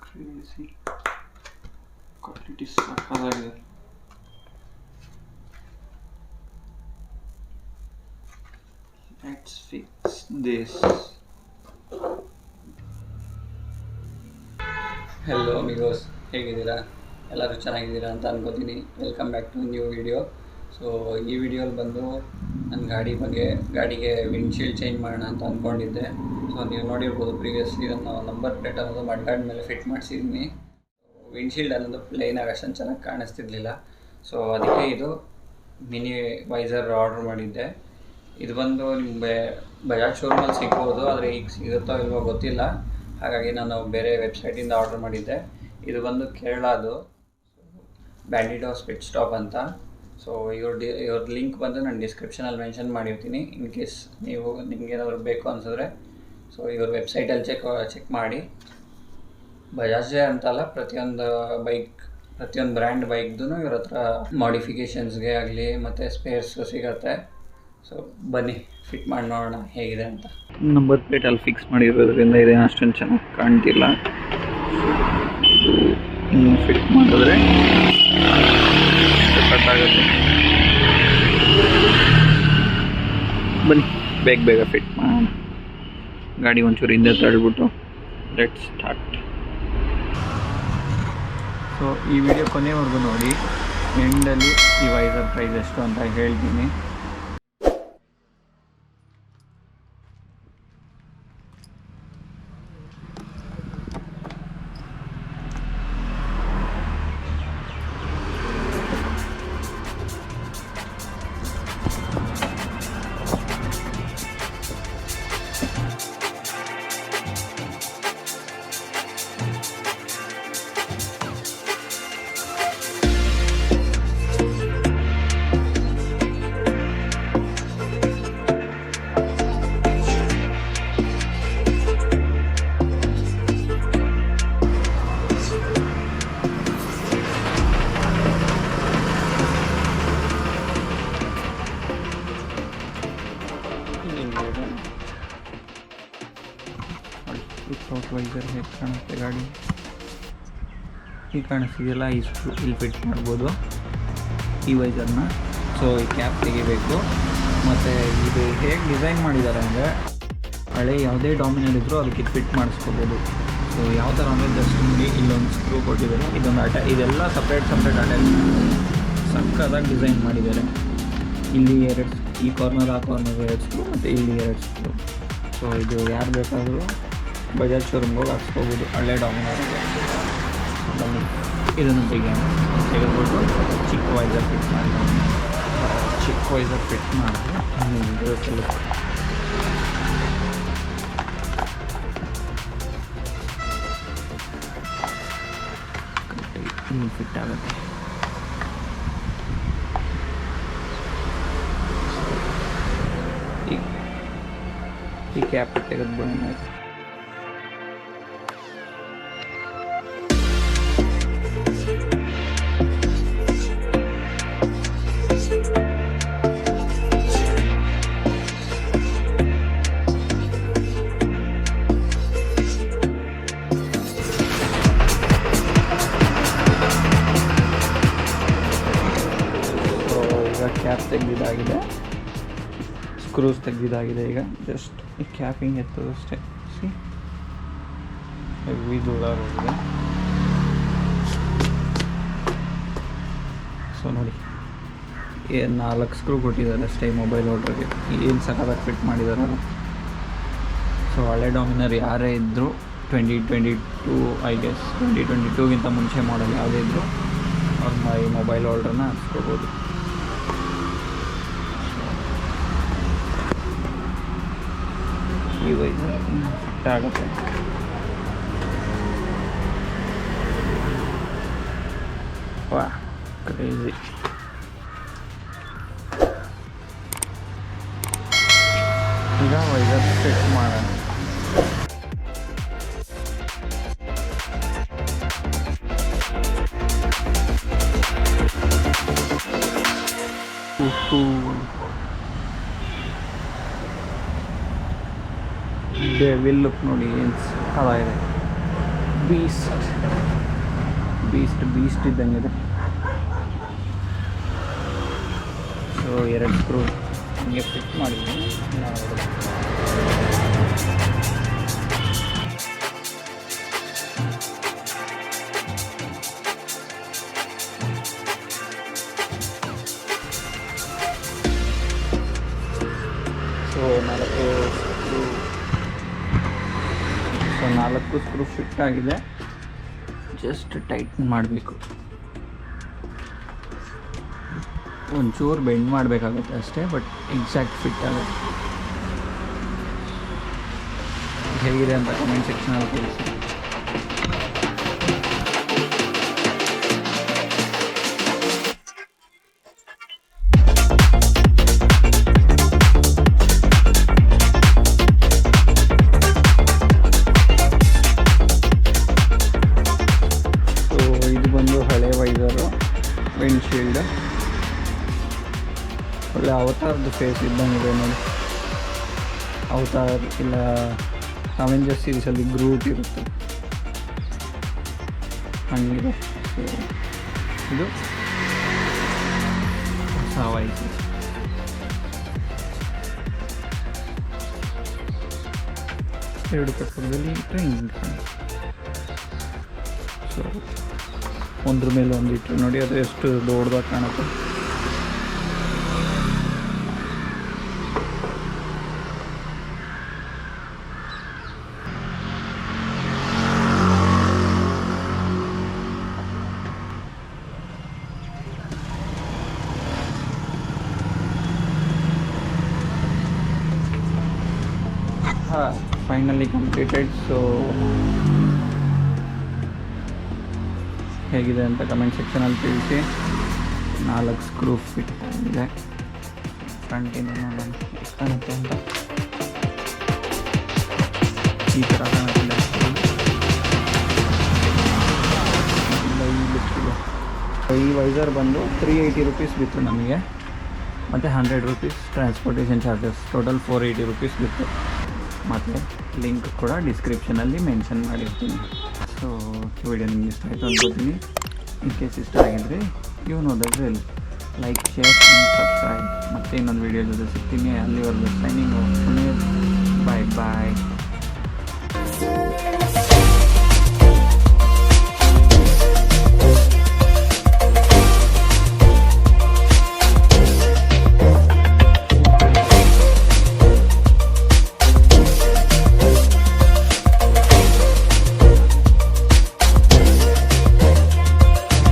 Crazy quality ಸಾಕಾಗಿದೆ. Let's fix this. Hello amigos, ಹೇಗಿದ್ದೀರಾ? ಎಲ್ಲರೂ ಚೆನ್ನಾಗಿದ್ದೀರಾ ಅಂತ ಅನ್ಕೋತೀನಿ. Welcome back to new video. So ಈ ವಿಡಿಯೋಲಿ ಬಂದು ನನ್ನ ಗಾಡಿಗೆ ವಿಂಡ್ಶೀಲ್ಡ್ ಚೇಂಜ್ ಮಾಡೋಣ ಅಂತ ಅಂದ್ಕೊಂಡಿದ್ದೆ. ಸೊ ನೀವು ನೋಡಿರ್ಬೋದು, ಪ್ರೀವಿಯಸ್ಲಿ ನನ್ನ ನಂಬರ್ ಪ್ಲೇಟ್ ಅನ್ನೋದು ಮಡ್ಗಾರ್ಡ್ ಮೇಲೆ ಫಿಟ್ ಮಾಡಿಸಿದ್ದೀನಿ. ವಿಂಡ್ಶೀಲ್ಡ್ ಅನ್ನೋದು ಪ್ಲೇನಾಗಿ ಅಷ್ಟೊಂದು ಚೆನ್ನಾಗಿ ಕಾಣಿಸ್ತಿರ್ಲಿಲ್ಲ. ಸೊ ಅದಕ್ಕೆ ಇದು ಮಿನಿ ವೈಸರ್ ಆರ್ಡ್ರ್ ಮಾಡಿದ್ದೆ. ಇದು ಬಂದು ನಿಮಗೆ ಬಜಾಜ್ ಶೋರೂಮಲ್ಲಿ ಸಿಗ್ಬೋದು, ಆದರೆ ಈಗ ಸಿಗುತ್ತೋ ಇಲ್ವೋ ಗೊತ್ತಿಲ್ಲ. ಹಾಗಾಗಿ ನಾನು ಬೇರೆ ವೆಬ್ಸೈಟಿಂದ ಆರ್ಡ್ರ್ ಮಾಡಿದ್ದೆ. ಇದು ಬಂದು ಕೇರಳದು ಬ್ಯಾಂಡಿಟೋ ಸ್ಪಿಟ್ ಸ್ಟಾಪ್ ಅಂತ. ಸೊ ಇವ್ರದ್ದು ಲಿಂಕ್ ಬಂದು ನಾನು ಡಿಸ್ಕ್ರಿಪ್ಷನಲ್ಲಿ ಮೆನ್ಷನ್ ಮಾಡಿರ್ತೀನಿ. ಇನ್ ಕೇಸ್ ನಿಮಗೇನಾದ್ರು ಬೇಕು ಅನಿಸಿದ್ರೆ ಸೊ ಇವ್ರ ವೆಬ್ಸೈಟಲ್ಲಿ ಚೆಕ್ ಮಾಡಿ. ಬಜಾಜೇ ಅಂತಲ್ಲ, ಪ್ರತಿಯೊಂದು ಬ್ರ್ಯಾಂಡ್ ಬೈಕ್ದು ಇವ್ರ ಹತ್ರ ಮಾಡಿಫಿಕೇಷನ್ಸ್ಗೆ ಆಗಲಿ ಮತ್ತು ಸ್ಪೇರ್ಸು ಸಿಗುತ್ತೆ. ಸೊ ಬನ್ನಿ ಫಿಟ್ ಮಾಡಿ ನೋಡೋಣ ಹೇಗಿದೆ ಅಂತ. ನಂಬರ್ ಪ್ಲೇಟಲ್ಲಿ ಫಿಕ್ಸ್ ಮಾಡಿರೋದ್ರಿಂದ ಇದೇನು ಅಷ್ಟೊಂದು ಚೆನ್ನಾಗಿ ಕಾಣ್ತಿಲ್ಲ. ಇನ್ನು ಫಿಟ್ ಮಾಡಿದ್ರೆ ಕಟ್ಟಾಗುತ್ತೆ. ಬನ್ನಿ ಬೇಗ ಫಿಟ್ ಮಾಡೋಣ. ಗಾಡಿ ಒಂಚೂರು ಹಿಂದೆ ತಳ್ಳಿಬಿಟ್ಟು ಲೆಟ್ಸ್ ಸ್ಟಾರ್ಟ್. ಸೊ ಈ ವಿಡಿಯೋ ಕೊನೆವರೆಗೂ ನೋಡಿ. ಎಂಡಲ್ಲಿ ಈ ವೈಸರ್ ಪ್ರೈಸ್ ಎಷ್ಟು ಅಂತ ಹೇಳ್ತೀನಿ. ವಿತೌಟ್ ವೈಸರ್ ಹೇಗೆ ಕಾಣುತ್ತೆ ಗಾಡಿ, ಈಗ ಕಾಣಿಸ್ತಿದೆಯಲ್ಲ, ಇಲ್ಲಿ ಫಿಟ್ ಮಾಡ್ಬೋದು ಈ ವೈಸರ್ನ. ಸೊ ಈ ಕ್ಯಾಪ್ ತೆಗಿಬೇಕು. ಮತ್ತು ಇದು ಹೇಗೆ ಡಿಸೈನ್ ಮಾಡಿದ್ದಾರೆ ಅಂದರೆ, ಹಳೆ ಯಾವುದೇ ಡಾಮಿನರ್ ಇದ್ದರೂ ಅದಕ್ಕೆ ಫಿಟ್ ಮಾಡಿಸ್ಕೋಬೋದು. ಸೊ ಯಾವ ಥರ ಅಂದರೆ ಜಸ್ಟ್ ನಿಮಗೆ ಇಲ್ಲೊಂದು ಸ್ಕ್ರೂ ಕೊಟ್ಟಿದ್ದಾರೆ, ಇದೆಲ್ಲ ಸಪ್ರೇಟ್ ಅಟ್ಯಾಚ್ ಸಕ್ಕತ್ತಾಗಿ ಡಿಸೈನ್ ಮಾಡಿದ್ದಾರೆ. ಇಲ್ಲಿ ಈ ಕಾರ್ನರ್ ಆ ಕಾರ್ನರ್ 2 ಸ್ಕ್ರೂ ಮತ್ತು ಇಲ್ಲಿ 2 ಸ್ಕ್ರೂ. ಸೊ ಇದು ಯಾರು ಬೇಕಾದರೂ ಬಜಾಜ್ ಶೋರೂಮ್ಗೆ ಹೋಗಿ ಹಾಕ್ಸ್ಕೋಬೋದು ಹಳೆ ಡಾಮಿನರ್ಗೆ. ಇದನ್ನು ತೆಗೆದುಬಿಟ್ಟು ಚಿಕ್ಕ ವೈಸರ್ ಫಿಟ್ ಮಾಡಿದ್ರೆ ಫಿಟ್ ಆಗುತ್ತೆ. ಈ ಕ್ಯಾಪ್ ತೆಗೆದುಬಿಡೋಣ. ಕ್ಯಾಪ್ ತೆಗೆದಿದ್ದಾಗಿದೆ, ಸ್ಕ್ರೂಸ್ ತೆಗೆದಿದ್ದಾಗಿದೆ. ಈಗ ಜಸ್ಟ್ ಈ ಕ್ಯಾಪಿಂಗ್ ಎತ್ತದಷ್ಟೇ. ಸಿ ಹೆವಿ ದೂರ ಹೋಗಿದೆ. ಸೊ ನೋಡಿ, 4 ಸ್ಕ್ರೂ ಕೊಟ್ಟಿದ್ದಾರೆ ಅಷ್ಟೇ ಮೊಬೈಲ್ ಹೋಲ್ಡರ್ಗೆ. ಏನು ಸಖತ್ತಾಗಿ ಫಿಟ್ ಮಾಡಿದಾರಲ್ಲ. ಸೊ ಹಳೆ ಡಾಮಿನರ್ ಯಾರೇ ಇದ್ದರೂ 2022 ಐ ಗೆಸ್ 2022ಗಿಂತ ಮುಂಚೆ ಮಾಡಲ್ ಯಾವುದೇ ಇದ್ದರೂ ಅವ್ರ ಈ ಮೊಬೈಲ್ ಹೋಲ್ಡರ್ನ ಹಾಕ್ಸ್ಕೋಬೋದು. ಈ ವೈಸರ್ ಫಿಟ್ ಆಗುತ್ತೆ. Wow crazy. ಈಗ ವೈಸರ್ ಫಿಟ್ ಮಾಡೋಣ. ಡೆವಿಲ್ ಲುಕ್ ನೋಡಿ ಏನು ಸಕ್ಕತ್ತಾಗಿದೆ. ಬೀಸ್ಟ್ ಬೀಸ್ಟ್ ಬೀಸ್ಟ್ ಇದ್ದಂಗಿದೆ. ಸೊ 2 ಸ್ಕ್ರೂ ಹಿಂಗೆ ಫಿಟ್ ಮಾಡಿದ್ದೀನಿ. ಸೊ 4 ಸ್ಕ್ರೂ ಫಿಟ್ ಆಗಿದೆ. ಜಸ್ಟ್ ಟೈಟ್ನ್ ಮಾಡಬೇಕು. ಒಂಚೂರು ಬೆಂಡ್ ಮಾಡಬೇಕಾಗುತ್ತೆ ಅಷ್ಟೇ, ಬಟ್ ಎಕ್ಸಾಕ್ಟ್ ಫಿಟ್ ಆಗುತ್ತೆ. ಹೇಗಿದೆ ಅಂತ ಕಮೆಂಟ್ ಸೆಕ್ಷನಲ್ಲಿ ತಿಳಿಸಿ. ಇದು ಬಂದು ಹಳೆ ವೈಸರು, ವಿಂಡ್ಶೀಲ್ಡ್. ಒಳ್ಳೆ ಅವತಾರದ್ದು ಫೇಸ್ ಇದ್ದಂಗಿದೆ ನೋಡಿ. ಅವತಾರ್ ಇಲ್ಲ ಅವೆಂಜರ್ಸ್ ಸೀರೀಸಲ್ಲಿ ಗ್ರೂಟ್ ಇರುತ್ತೆ ಹಂಗಿದೆ. ಸೊ ಇದು ಹೊಸ ವೈಸು. ಎರಡು ಪಕ್ಕದಲ್ಲಿ ಟ್ರೈನ್. ಸೊ ಒಂದ್ರ ಮೇಲೆ ಒಂದು ಇಟ್ಟರೆ ನೋಡಿ ಅದು ಎಷ್ಟು ದೊಡ್ಡದಾಗಿ ಕಾಣುತ್ತೆ. Finally completed. ಸೊ ಹೇಗಿದೆ ಅಂತ ಕಮೆಂಟ್ ಸೆಕ್ಷನಲ್ಲಿ ತಿಳಿಸಿ. 4 ಸ್ಕ್ರೂ ಫಿಟ್ ಆಗಿದೆ. ಫ್ರಂಟಿಂದ ನೋಡೋಣ ಎಷ್ಟು ಕಾಣುತ್ತೆ ಅಂತ. ಈ ಥರ ಕಾಣುತ್ತಿಲ್ಲ. ಈ ವೈಸರ್ ಬಂದು 380 ರುಪೀಸ್ ಬಿತ್ತು ನಮಗೆ, ಮತ್ತು 100 rupees transportation charges. Total 480 rupees ಬಿತ್ತು. ಮತ್ತು ಲಿಂಕ್ ಕೂಡ ಡಿಸ್ಕ್ರಿಪ್ಷನಲ್ಲಿ ಮೆನ್ಷನ್ ಮಾಡಿರ್ತೀನಿ. ಸೊ ವಿಡಿಯೋ ನಿಮ್ಗೆ ಇಷ್ಟ ಆಯಿತು ಅನ್ಕೋತೀನಿ. ಇನ್ ಕೇಸ್ ಇಷ್ಟ ಆಗಿದ್ರೆ you know the drill. Like, share and subscribe. ಮತ್ತೆ ಇನ್ನೊಂದು ವೀಡಿಯೋ ಜೊತೆ ಸಿಗ್ತೀನಿ. ಅಲ್ಲಿವರೆಗೂ ಸೈನಿಂಗ್ ಆಫ್.